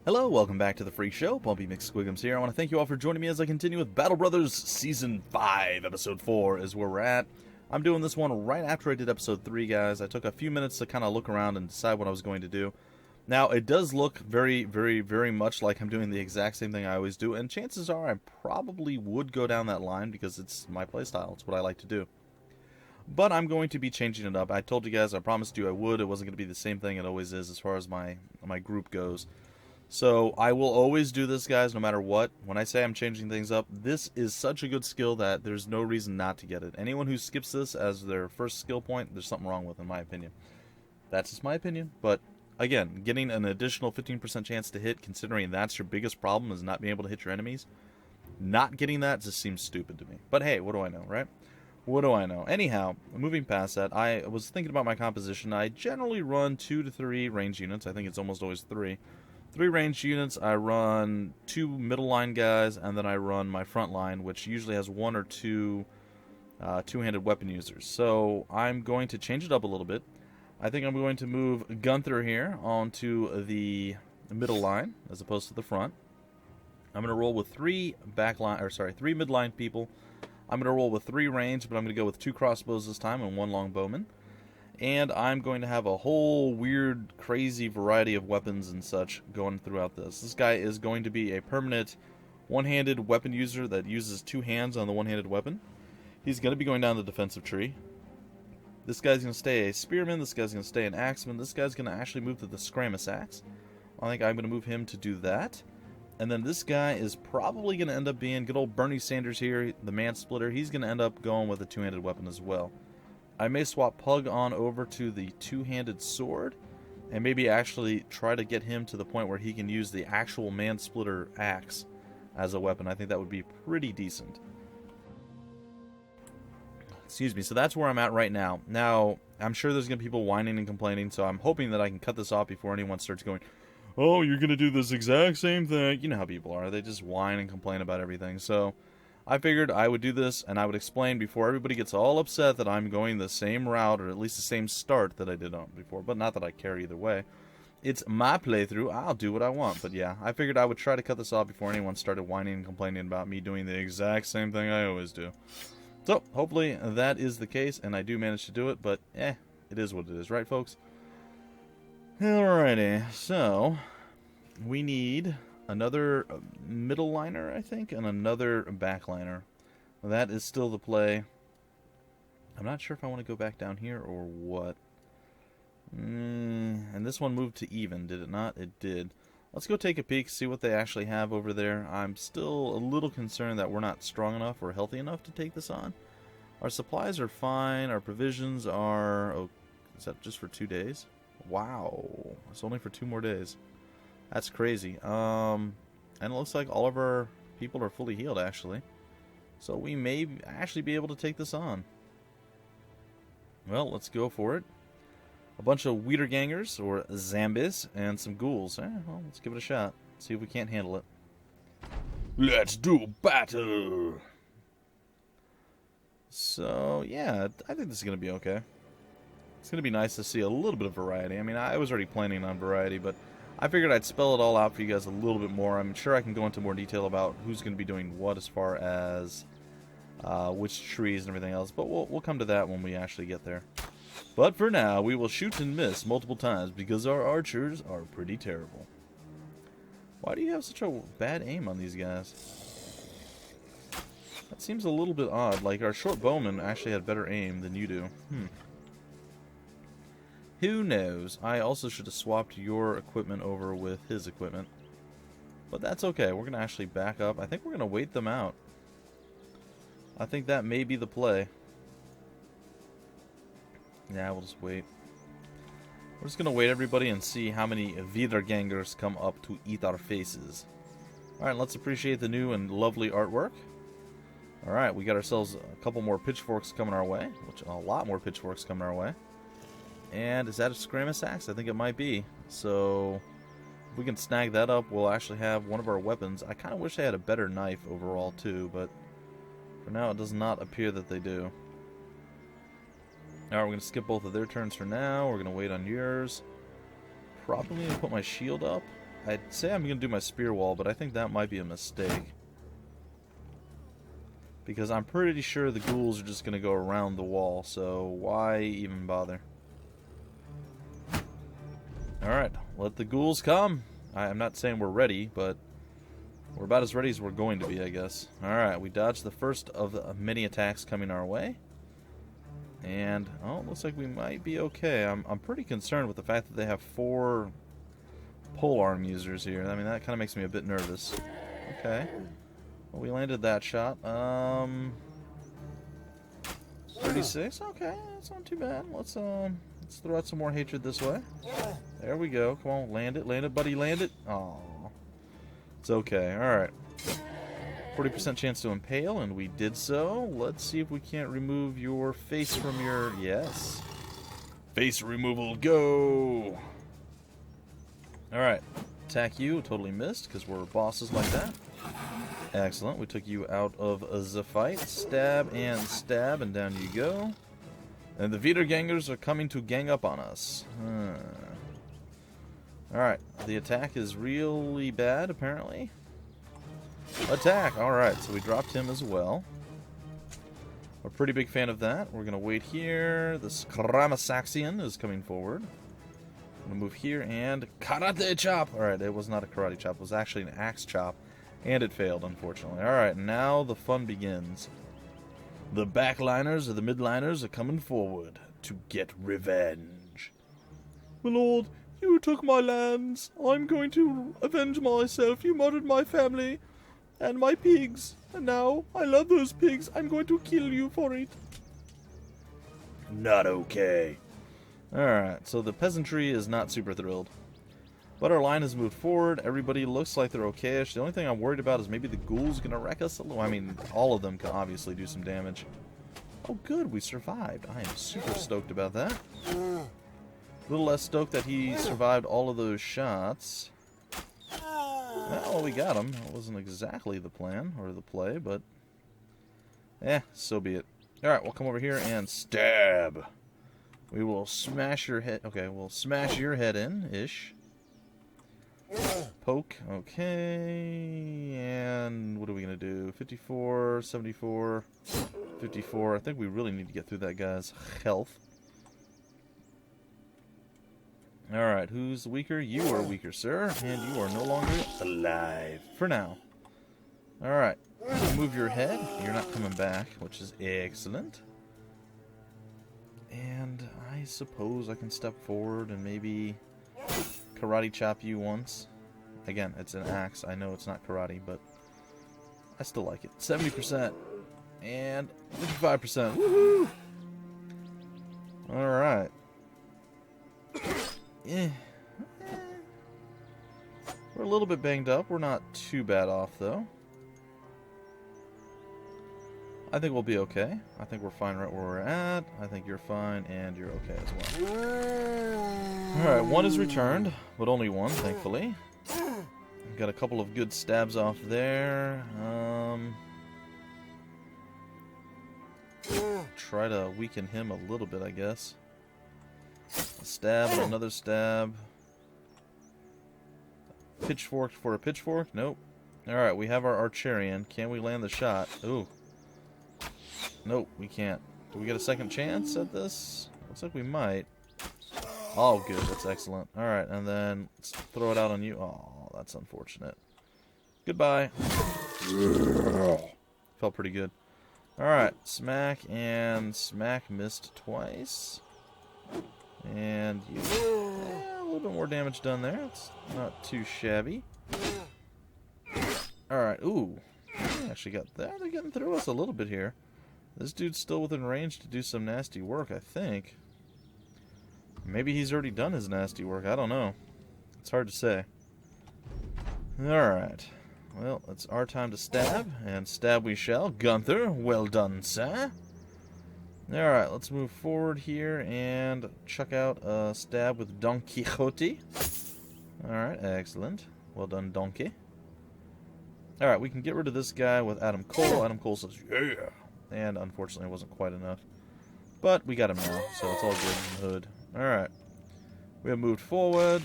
Hello, welcome back to the free show. Bumpy McSquigums here. I want to thank you all for joining me as I continue with Battle Brothers Season 5, Episode 4 is where we're at. I'm doing this one right after I did Episode 3, guys. I took a few minutes to kind of look around and decide what I was going to do. Now, it does look very, very much like I'm doing the exact same thing I always do, and chances are I probably would go down that line because it's my playstyle. It's what I like to do. But I'm going to be changing it up. I told you guys, I promised you I would. It wasn't going to be the same thing it always is as far as my group goes. So I will always do this, guys, no matter what. When I say I'm changing things up, this is such a good skill that there's no reason not to get it. Anyone who skips this as their first skill point, there's something wrong with, in my opinion. That's just my opinion. But again, getting an additional 15% chance to hit, considering that's your biggest problem, is not being able to hit your enemies. Not getting that just seems stupid to me. But hey, what do I know, right? What do I know? Anyhow, moving past that, I was thinking about my composition. I generally run 2 to 3 range units. I think it's almost always 3. 3 ranged units, I run 2 middle line guys, and then I run my front line, which usually has 1 or 2 two-handed weapon users. So I'm going to change it up a little bit. I think I'm going to move Gunther here onto the middle line as opposed to the front. I'm going to roll with 3 midline people. I'm going to roll with 3 range, but I'm going to go with 2 crossbows this time and 1 long bowman. And I'm going to have a whole weird, crazy variety of weapons and such going throughout this. This guy is going to be a permanent one-handed weapon user that uses 2 hands on the one-handed weapon. He's going to be going down the defensive tree. This guy's going to stay a spearman. This guy's going to stay an axeman. This guy's going to actually move to the Scramus axe. I think I'm going to move him to do that. And then this guy is probably going to end up being good old Bernie Sanders here, the man splitter. He's going to end up going with a 2-handed weapon as well. I may swap Pug on over to the 2-handed sword and maybe actually try to get him to the point where he can use the actual man-splitter axe as a weapon. I think that would be pretty decent. Excuse me. So that's where I'm at right now. Now, I'm sure there's going to be people whining and complaining, so I'm hoping that I can cut this off before anyone starts going, oh, you're going to do this exact same thing. You know how people are. They just whine and complain about everything. So I figured I would do this, and I would explain before everybody gets all upset that I'm going the same route, or at least the same start that I did on before, but not that I care either way. It's my playthrough. I'll do what I want, but yeah, I figured I would try to cut this off before anyone started whining and complaining about me doing the exact same thing I always do. So, hopefully that is the case, and I do manage to do it, but it is what it is, right, folks? Alrighty, so we need another middle liner, I think, and another back liner. That is still the play. I'm not sure if I want to go back down here or what. And this one moved to even, did it not? It did. Let's go take a peek, see what they actually have over there. I'm still a little concerned that we're not strong enough or healthy enough to take this on. Our supplies are fine. Our provisions are... Oh, is that just for 2 days? Wow. It's only for 2 more days. That's crazy. And it looks like all of our people are fully healed, actually. So we may actually be able to take this on. Well, let's go for it. A bunch of Wiedergangers, or zombies, and some ghouls. Well, let's give it a shot. See if we can't handle it. Let's do battle! So, yeah, I think this is going to be okay. It's going to be nice to see a little bit of variety. I mean, I was already planning on variety, but I figured I'd spell it all out for you guys a little bit more. I'm sure I can go into more detail about who's going to be doing what as far as which trees and everything else, but we'll come to that when we actually get there. But for now, we will shoot and miss multiple times because our archers are pretty terrible. Why do you have such a bad aim on these guys? That seems a little bit odd. Like, our short bowman actually had better aim than you do. Who knows? I also should have swapped your equipment over with his equipment. But that's okay. We're going to actually back up. I think we're going to wait them out. I think that may be the play. Yeah, we'll just wait. We're just going to wait, everybody, and see how many Wiedergangers come up to eat our faces. Alright, let's appreciate the new and lovely artwork. Alright, we got ourselves a couple more pitchforks coming our way. A lot more pitchforks coming our way. And is that a Scramus axe? I think it might be. So, if we can snag that up, we'll actually have one of our weapons. I kind of wish they had a better knife overall, too, but for now it does not appear that they do. Alright, we're going to skip both of their turns for now. We're going to wait on yours. Probably going to put my shield up. I'd say I'm going to do my spear wall, but I think that might be a mistake. Because I'm pretty sure the ghouls are just going to go around the wall, so why even bother? Alright, let the ghouls come. I'm not saying we're ready, but we're about as ready as we're going to be, I guess. Alright, we dodged the first of the many attacks coming our way. And, oh, it looks like we might be okay. I'm pretty concerned with the fact that they have 4 polearm users here. I mean, that kind of makes me a bit nervous. Okay. Well, we landed that shot. 36? Okay, that's not too bad. Let's throw out some more hatred this way. There we go. Come on, land it, buddy, land it. Aw. It's okay. Alright. 40% chance to impale, and we did so. Let's see if we can't remove your face from your... Yes. Face removal, go! Alright. Attack you. Totally missed, because we're bosses like that. Excellent. We took you out of the fight. Stab, and down you go. And the Wiedergängers are coming to gang up on us. Alright. The attack is really bad, apparently. Attack! Alright, so we dropped him as well. We're a pretty big fan of that. We're going to wait here. The Scramasaxian is coming forward. I'm going to move here and... Karate chop! Alright, it was not a karate chop. It was actually an axe chop. And it failed, unfortunately. Alright, now the fun begins. The backliners or the midliners are coming forward to get revenge. My lord, you took my lands. I'm going to avenge myself. You murdered my family. And my pigs. And now, I love those pigs. I'm going to kill you for it. Not okay. Alright, so the peasantry is not super thrilled. But our line has moved forward. Everybody looks like they're okay-ish. The only thing I'm worried about is maybe the ghouls going to wreck us a little. I mean, all of them can obviously do some damage. Oh, good. We survived. I am super stoked about that. A little less stoked that he survived all of those shots. Well, we got him. That wasn't exactly the plan or the play, but... so be it. Alright, we'll come over here and stab. We will smash your head... Okay, we'll smash your head in-ish. Poke. Okay. And what are we going to do? 54, 74, 54. I think we really need to get through that guy's health. Alright, who's weaker? You are weaker, sir. And you are no longer alive. For now. Alright. Move your head. You're not coming back, which is excellent. And I suppose I can step forward and maybe karate chop you once. Again, it's an axe. I know it's not karate, but I still like it. 70% and 55%. Woohoo! Alright. We're a little bit banged up. We're not too bad off, though. I think we'll be okay. I think we're fine right where we're at. I think you're fine, and you're okay as well. Alright, one is returned, but only one, thankfully. Got a couple of good stabs off there. Try to weaken him a little bit, I guess. A stab and another stab. Pitchfork for a pitchfork? Nope. Alright, we have our Archerian. Can we land the shot? Ooh. Nope, we can't. Do we get a second chance at this? Looks like we might. Oh, good. That's excellent. Alright, and then let's throw it out on you. Oh, that's unfortunate. Goodbye. Felt pretty good. Alright, smack and smack missed twice. And you... a little bit more damage done there. It's not too shabby. Alright, ooh. They actually got that. They're getting through us a little bit here. This dude's still within range to do some nasty work, I think. Maybe he's already done his nasty work. I don't know. It's hard to say. Alright. Well, it's our time to stab. And stab we shall. Gunther, well done, sir. Alright, let's move forward here and chuck out a stab with Don Quixote. Alright, excellent. Well done, Donkey. Alright, we can get rid of this guy with Adam Cole. Adam Cole says, yeah! And unfortunately it wasn't quite enough. But we got him now, so it's all good in the hood. Alright. We have moved forward.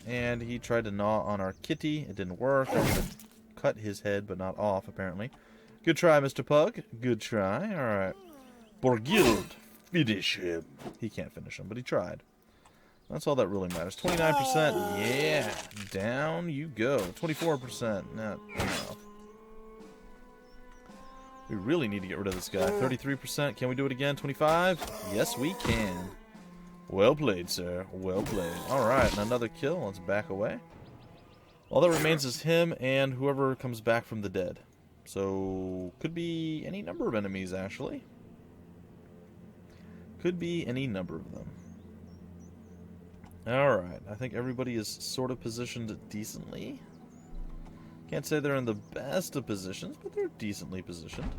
And he tried to gnaw on our kitty. It didn't work. I'm going to cut his head, but not off, apparently. Good try, Mr. Pug. Good try. Alright. Borgild. Finish him. He can't finish him, but he tried. That's all that really matters. 29%. Yeah. Down you go. 24%. Not enough. We really need to get rid of this guy. 33%. Can we do it again? 25? Yes, we can. Well played, sir. Well played. Alright, and another kill. Let's back away. All that remains is him and whoever comes back from the dead. So, could be any number of enemies, actually. Could be any number of them. Alright, I think everybody is sort of positioned decently. Can't say they're in the best of positions, but they're decently positioned.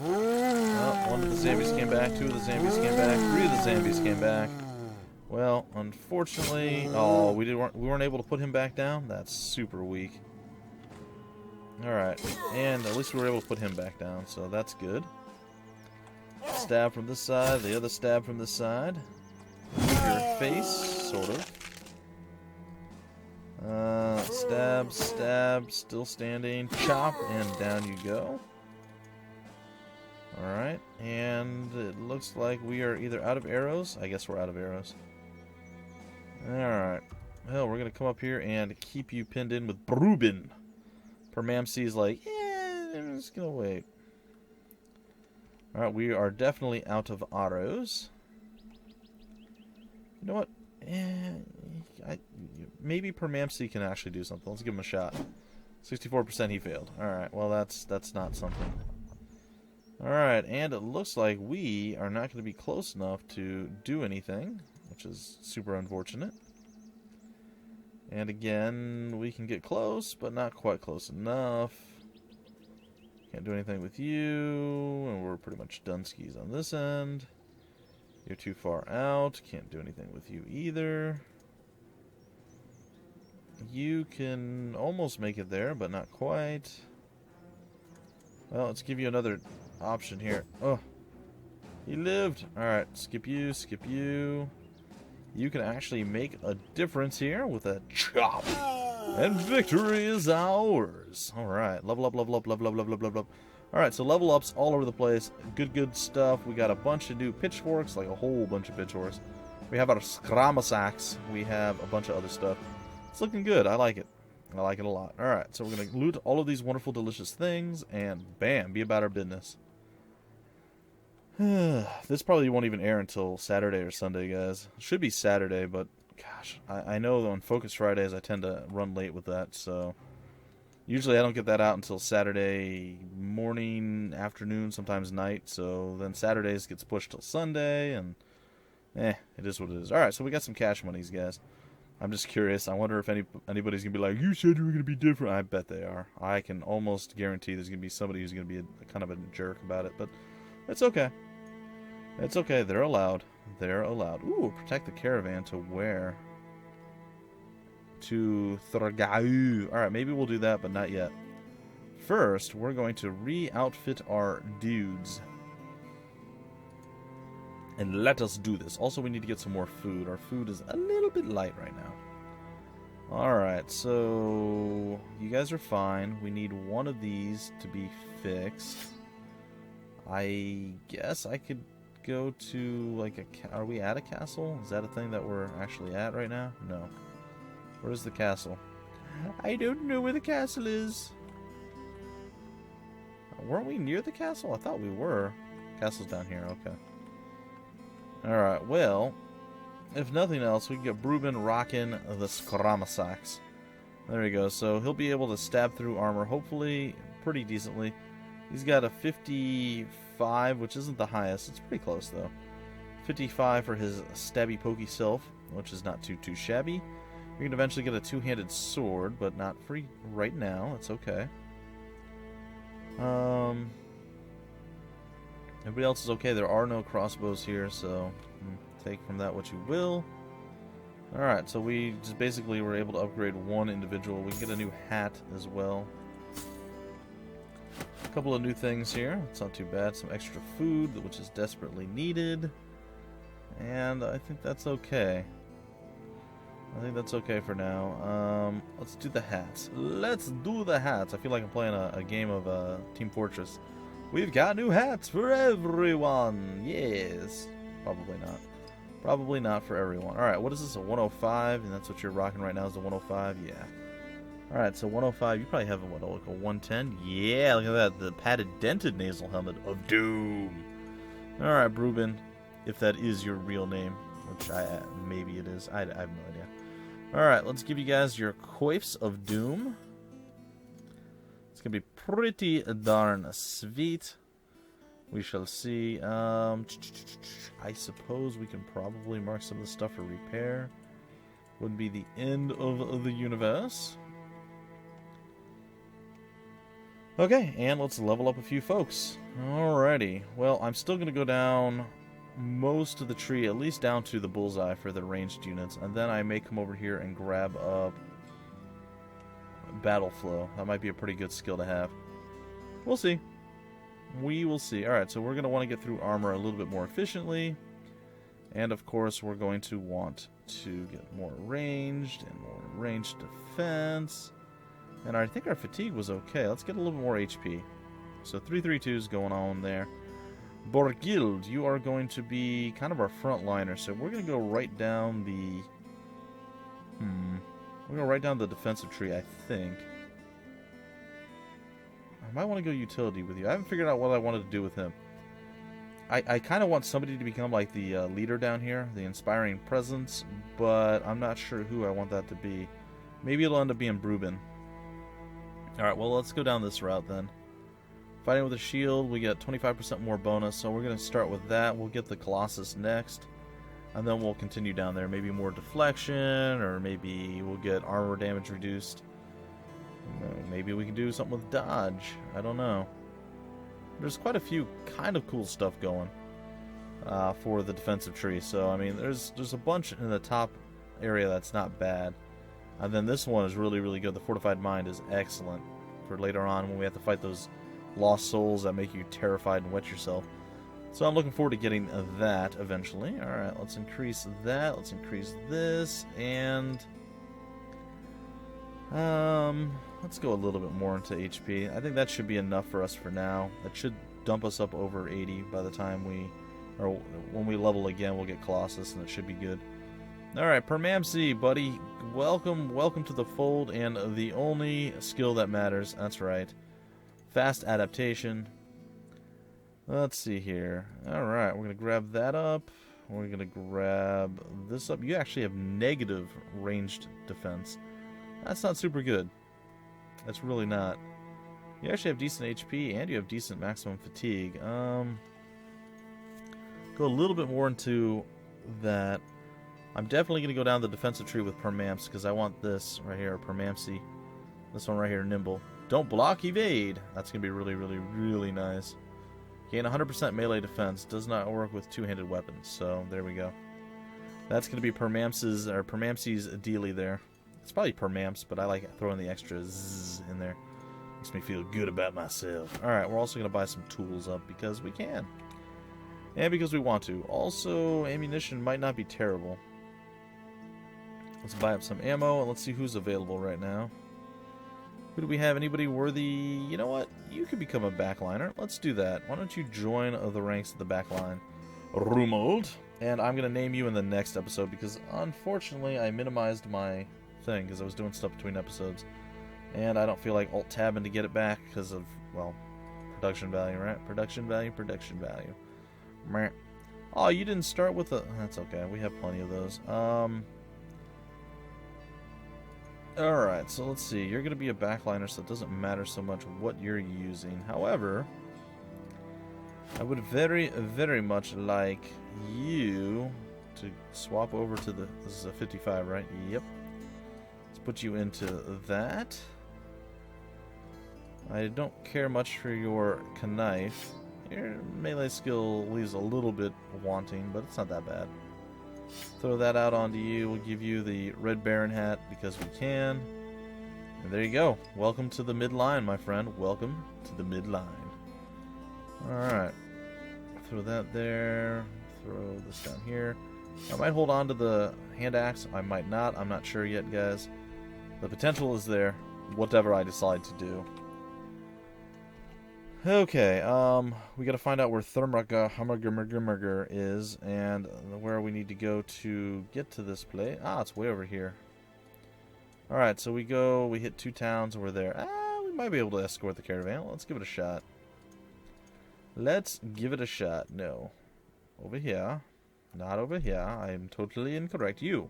Well, one of the zombies came back, two of the zombies came back, three of the zombies came back. Well, unfortunately... Oh, we weren't able to put him back down? That's super weak. Alright, and at least we were able to put him back down, so that's good. Stab from this side, the other stab from this side. Your face, sort of. Stab, stab, still standing. Chop, and down you go. Alright, and it looks like we are either out of arrows. I guess we're out of arrows. Alright. Well, we're going to come up here and keep you pinned in with Brubin. Permamcy's like, yeah, I'm just going to wait. Alright, we are definitely out of arrows. You know what? Maybe Permamcy can actually do something. Let's give him a shot. 64% he failed. Alright, well that's not something. Alright, and it looks like we are not going to be close enough to do anything, which is super unfortunate. And again, we can get close, but not quite close enough. Can't do anything with you, and we're pretty much done skis on this end. You're too far out. Can't do anything with you either. You can almost make it there, but not quite. Well, let's give you another option here. Oh, he lived. Alright, skip you, skip you. You can actually make a difference here with a chop. And victory is ours. Alright, level up, level up, level up, level up, level up. Alright, so level ups all over the place. Good stuff. We got a bunch of new pitchforks, like a whole bunch of pitchforks. We have our scramasacks. We have a bunch of other stuff. It's looking good. I like it. I like it a lot. Alright, so we're going to loot all of these wonderful, delicious things, and bam, be about our business. This probably won't even air until Saturday or Sunday, guys. It should be Saturday, but gosh, I know on Focus Fridays I tend to run late with that, so usually I don't get that out until Saturday morning, afternoon, sometimes night, so then Saturdays gets pushed till Sunday, and it is what it is. Alright, so we got some cash monies, guys. I'm just curious. I wonder if anybody's going to be like, you said you were going to be different. I bet they are. I can almost guarantee there's going to be somebody who's going to be kind of a jerk about it, but it's okay. It's okay. They're allowed. They're allowed. Ooh, protect the caravan to where? To Thragau. Alright, maybe we'll do that, but not yet. First, we're going to re-outfit our dudes. And let us do this. Also, we need to get some more food. Our food is a little bit light right now. Alright, so you guys are fine. We need one of these to be fixed. I guess I could go to, like, are we at a castle? Is that a thing that we're actually at right now? No. Where's the castle? I don't know where the castle is. Weren't we near the castle? I thought we were. Castle's down here, okay. Alright, well, if nothing else, we can get Brubin rocking the Scramasacks. There we go. So he'll be able to stab through armor, hopefully, pretty decently. He's got a 55, which isn't the highest. It's pretty close, though. 55 for his stabby pokey self, which is not too shabby. You can eventually get a two-handed sword, but not free right now. That's okay. Everybody else is okay. There are no crossbows here, so take from that what you will. Alright, so we just basically were able to upgrade one individual. We can get a new hat as well. A couple of new things here. It's not too bad. Some extra food, which is desperately needed. And I think that's okay. I think that's okay for now. Let's do the hats. Let's do the hats. I feel like I'm playing a game of Team Fortress. We've got new hats for everyone. Yes. Probably not. Probably not for everyone. Alright, what is this? A 105? And that's what you're rocking right now is the 105? Yeah. Alright, so 105. You probably have like a 110? Yeah, look at that. The padded dented nasal helmet of doom. Alright, Bruben. If that is your real name. Which maybe it is. I have no idea. Alright, let's give you guys your coifs of doom. It's going to be pretty darn sweet. We shall see. I suppose we can probably mark some of the stuff for repair. Wouldn't be the end of the universe. Okay, and let's level up a few folks. Alrighty. Well, I'm still going to go down most of the tree, at least down to the bullseye for the ranged units, and then I may come over here and grab up battle flow. That might be a pretty good skill to have. We'll see. We will see. Alright, so we're going to want to get through armor a little bit more efficiently, and of course we're going to want to get more ranged and more ranged defense, and I think our fatigue was okay. Let's get a little bit more HP. So 332 is going on there. Borgild, you are going to be kind of our frontliner, so we're going to go right down the... We're going to right down the defensive tree, I think. I might want to go utility with you. I haven't figured out what I wanted to do with him. I kind of want somebody to become like the leader down here, the inspiring presence, but I'm not sure who I want that to be. Maybe it'll end up being Bruben. Alright, well, let's go down this route then. Fighting with a shield, we get 25% more bonus, so we're going to start with that. We'll get the Colossus next, and then we'll continue down there. Maybe more deflection, or maybe we'll get armor damage reduced. Maybe we can do something with dodge. I don't know. There's quite a few kind of cool stuff going for the defensive tree. So, I mean, there's a bunch in the top area that's not bad. And then this one is really, really good. The Fortified Mind is excellent for later on when we have to fight those lost souls that make you terrified and wet yourself. So I'm looking forward to getting that eventually. Alright, let's increase that. Let's increase this. And let's go a little bit more into HP. I think that should be enough for us for now. That should dump us up over 80 by the time when we level again, we'll get Colossus, and it should be good. Alright, Permamsi, buddy. Welcome to the fold, and the only skill that matters. That's right. Fast adaptation. Let's see here. Alright, we're going to grab that up. We're going to grab this up. You actually have negative ranged defense. That's not super good. That's really not. You actually have decent HP, and you have decent maximum fatigue. Go a little bit more into that. I'm definitely going to go down the defensive tree with Permamps, because I want this right here, Permamsi. This one right here, Nimble. Don't block, evade. That's going to be really, really, really nice. Gain 100% melee defense. Does not work with two-handed weapons, so there we go. That's going to be Permamsi's dealie there. It's probably Permamps, but I like throwing the extra zzz in there. Makes me feel good about myself. Alright, we're also going to buy some tools up because we can. And because we want to. Also, ammunition might not be terrible. Let's buy up some ammo, and let's see who's available right now. Who do we have? Anybody worthy? You know what? You could become a backliner. Let's do that. Why don't you join the ranks of the backline? Rumold. And I'm going to name you in the next episode because, unfortunately, I minimized my thing because I was doing stuff between episodes. And I don't feel like alt-tabbing to get it back because of, well, production value, right? Production value. Meh. Oh, you didn't start with a... That's okay. We have plenty of those. Alright, so let's see. You're going to be a backliner, so it doesn't matter so much what you're using. However, I would very, very much like you to swap over to the... This is a 55, right? Yep. Let's put you into that. I don't care much for your knife. Your melee skill leaves a little bit wanting, but it's not that bad. Throw that out onto you. We'll give you the Red Baron hat because we can. And there you go. Welcome to the midline, my friend. Welcome to the midline. Alright. Throw that there. Throw this down here. I might hold on to the hand axe. I might not. I'm not sure yet, guys. The potential is there, whatever I decide to do. Okay, we gotta find out where Thermurger is, and where we need to go to get to this place. Ah, it's way over here. Alright, so we hit 2 towns, and we're there. We might be able to escort the caravan. Let's give it a shot. Let's give it a shot. No. Over here. Not over here. I am totally incorrect. You.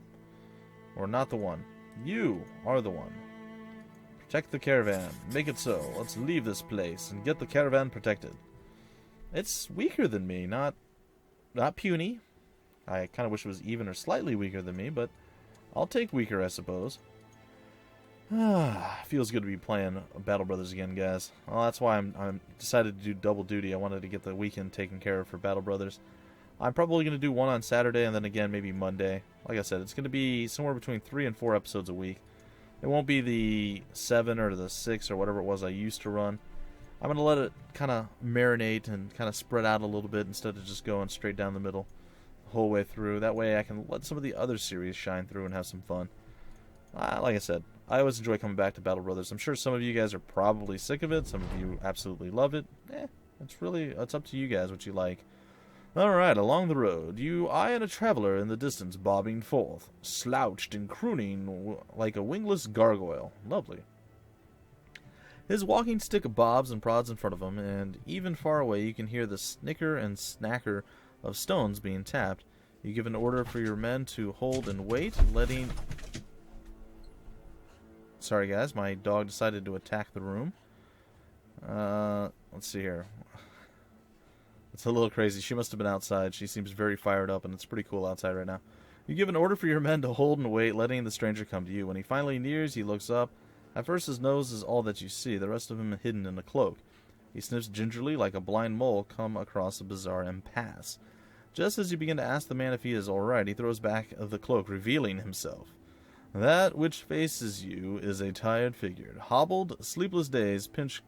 Or not the one. You are the one. Protect the caravan. Make it so. Let's leave this place and get the caravan protected. It's weaker than me, not puny. I kind of wish it was even or slightly weaker than me, but I'll take weaker, I suppose. Feels good to be playing Battle Brothers again, guys. Well, that's why I'm decided to do double duty. I wanted to get the weekend taken care of for Battle Brothers. I'm probably going to do one on Saturday and then again maybe Monday. Like I said, it's going to be somewhere between 3 and 4 episodes a week. It won't be the 7 or the 6 or whatever it was I used to run. I'm going to let it kind of marinate and kind of spread out a little bit instead of just going straight down the middle the whole way through. That way I can let some of the other series shine through and have some fun. Like I said, I always enjoy coming back to Battle Brothers. I'm sure some of you guys are probably sick of it. Some of you absolutely love it. It's up to you guys what you like. Alright, along the road, you eye a traveler in the distance bobbing forth, slouched and crooning like a wingless gargoyle. Lovely. His walking stick bobs and prods in front of him, and even far away you can hear the snicker and snacker of stones being tapped. You give an order for your men to hold and wait, letting... Sorry guys, my dog decided to attack the room. Let's see here. It's a little crazy. She must have been outside. She seems very fired up, and it's pretty cool outside right now. You give an order for your men to hold and wait, letting the stranger come to you. When he finally nears, he looks up. At first, his nose is all that you see, the rest of him hidden in a cloak. He sniffs gingerly like a blind mole come across a bizarre impasse. Just as you begin to ask the man if he is all right, he throws back the cloak, revealing himself. That which faces you is a tired figure. Hobbled, sleepless days pinch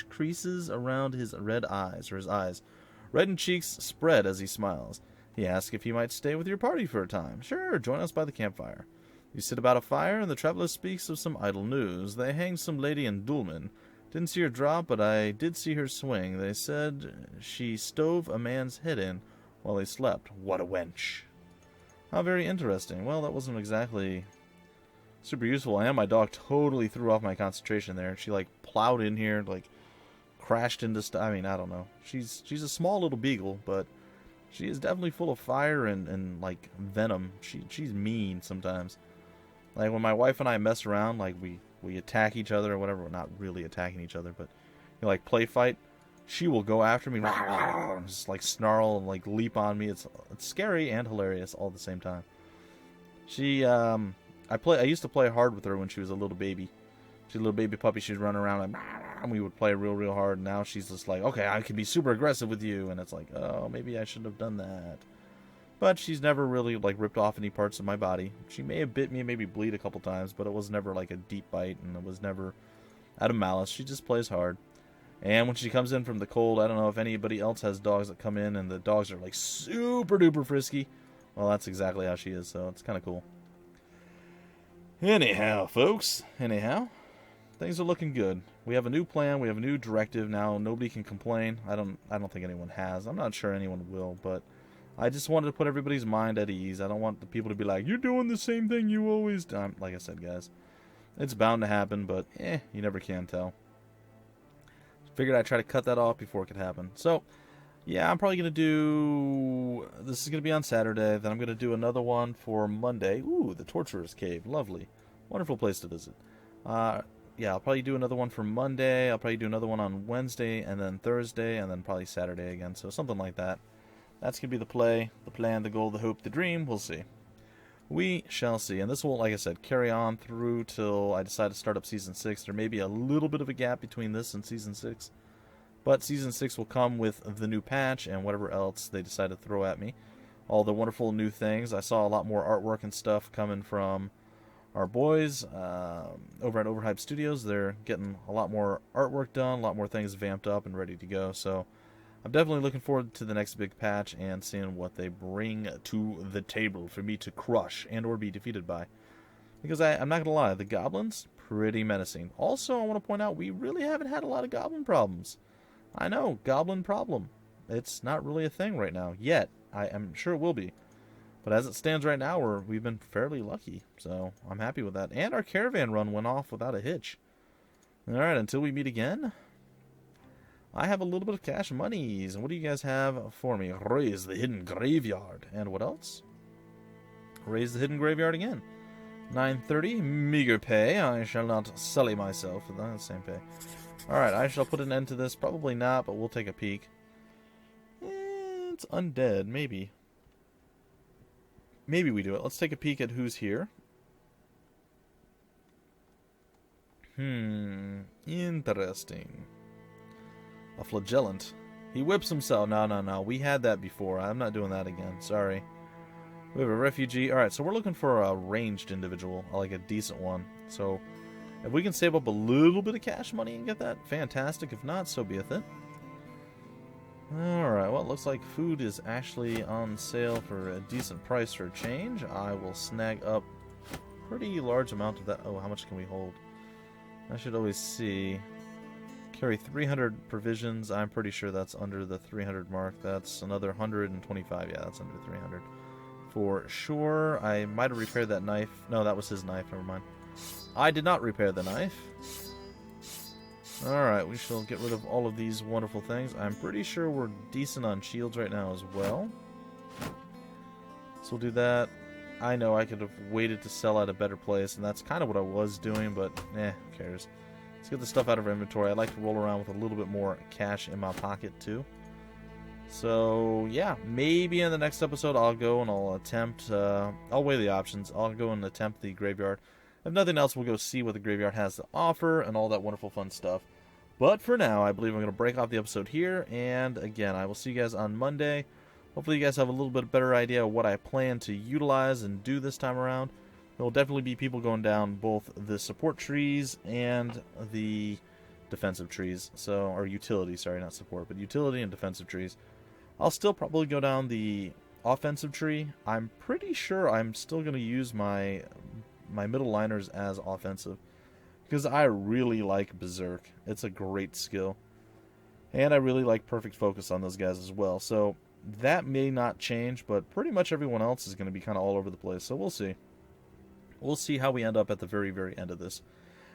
creases around his eyes. Reddened cheeks spread as he smiles. He asks if he might stay with your party for a time. Sure, join us by the campfire. You sit about a fire, and the traveler speaks of some idle news. They hanged some lady in Dulman. Didn't see her drop, but I did see her swing. They said she stove a man's head in while he slept. What a wench. How very interesting. Well, that wasn't exactly super useful. And my dog totally threw off my concentration there. She, plowed in here, crashed into stuff. I mean, I don't know. She's a small little beagle, but she is definitely full of fire and venom. She's mean sometimes. When my wife and I mess around, we attack each other or whatever. We're not really attacking each other, but play fight. She will go after me, and just snarl and leap on me. It's scary and hilarious all at the same time. I used to play hard with her when she was a little baby. She's a little baby puppy. She'd run around and we would play real hard. And now she's just okay, I can be super aggressive with you. And it's oh, maybe I shouldn't have done that. But she's never really ripped off any parts of my body. She may have bit me and maybe bleed a couple times, but it was never a deep bite, and it was never out of malice. She just plays hard. And when she comes in from the cold, I don't know if anybody else has dogs that come in and the dogs are super duper frisky. Well, that's exactly how she is, so it's kind of cool. Anyhow, folks. Things are looking good. We have a new plan. We have a new directive now. Nobody can complain. I don't think anyone has. I'm not sure anyone will, but I just wanted to put everybody's mind at ease. I don't want the people to be like, you're doing the same thing you always do. Like I said, guys, it's bound to happen, but you never can tell. Figured I'd try to cut that off before it could happen. So, yeah, I'm probably going to do... This is going to be on Saturday. Then I'm going to do another one for Monday. Ooh, the Torturer's Cave. Lovely. Wonderful place to visit. Yeah, I'll probably do another one for Monday. I'll probably do another one on Wednesday, and then Thursday, and then probably Saturday again. So something like that. That's going to be the play, the plan, the goal, the hope, the dream. We'll see. We shall see. And this will, like I said, carry on through till I decide to start up Season 6. There may be a little bit of a gap between this and Season 6. But Season 6 will come with the new patch and whatever else they decide to throw at me. All the wonderful new things. I saw a lot more artwork and stuff coming from our boys over at Overhyped Studios. They're getting a lot more artwork done, a lot more things vamped up and ready to go. So I'm definitely looking forward to the next big patch and seeing what they bring to the table for me to crush and or be defeated by. Because I'm not going to lie, the goblins, pretty menacing. Also, I want to point out, we really haven't had a lot of goblin problems. I know, goblin problem. It's not really a thing right now, yet. I'm sure it will be. But as it stands right now, we've been fairly lucky. So, I'm happy with that. And our caravan run went off without a hitch. Alright, until we meet again, I have a little bit of cash and monies. And what do you guys have for me? Raise the hidden graveyard. And what else? Raise the hidden graveyard again. 930, meager pay. I shall not sully myself with that same pay. Alright, I shall put an end to this. Probably not, but we'll take a peek. It's undead, maybe. Maybe we do it. Let's take a peek at who's here. Interesting. A flagellant. He whips himself. No. We had that before. I'm not doing that again. Sorry. We have a refugee. Alright, so we're looking for a ranged individual, like a decent one. So, if we can save up a little bit of cash money and get that, fantastic. If not, so be it. Alright, well, it looks like food is actually on sale for a decent price for a change. I will snag up a pretty large amount of that. Oh, how much can we hold? I should always see. Carry 300 provisions. I'm pretty sure that's under the 300 mark. That's another 125. Yeah, that's under 300. For sure. I might have repaired that knife. No, that was his knife. Never mind. I did not repair the knife. Alright, we shall get rid of all of these wonderful things. I'm pretty sure we're decent on shields right now as well. So we'll do that. I know I could have waited to sell at a better place, and that's kind of what I was doing, but who cares. Let's get the stuff out of our inventory. I like to roll around with a little bit more cash in my pocket, too. So, yeah, maybe in the next episode I'll go and I'll attempt, I'll weigh the options. I'll go and attempt the graveyard. If nothing else, we'll go see what the graveyard has to offer and all that wonderful fun stuff. But for now, I believe I'm going to break off the episode here. And again, I will see you guys on Monday. Hopefully you guys have a little bit better idea of what I plan to utilize and do this time around. There will definitely be people going down both the support trees and the defensive trees. So, or utility, sorry, not support, but utility and defensive trees. I'll still probably go down the offensive tree. I'm pretty sure I'm still going to use my middle liners as offensive, because I really like Berserk. It's a great skill. And I really like Perfect Focus on those guys as well. So that may not change, but pretty much everyone else is going to be kind of all over the place. So we'll see. We'll see how we end up at the very, very end of this.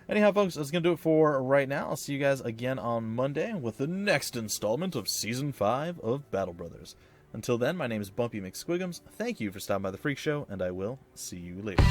Anyhow, folks, that's going to do it for right now. I'll see you guys again on Monday with the next installment of Season 5 of Battle Brothers. Until then, my name is Bumpy McSquigums. Thank you for stopping by the Freak Show, and I will see you later.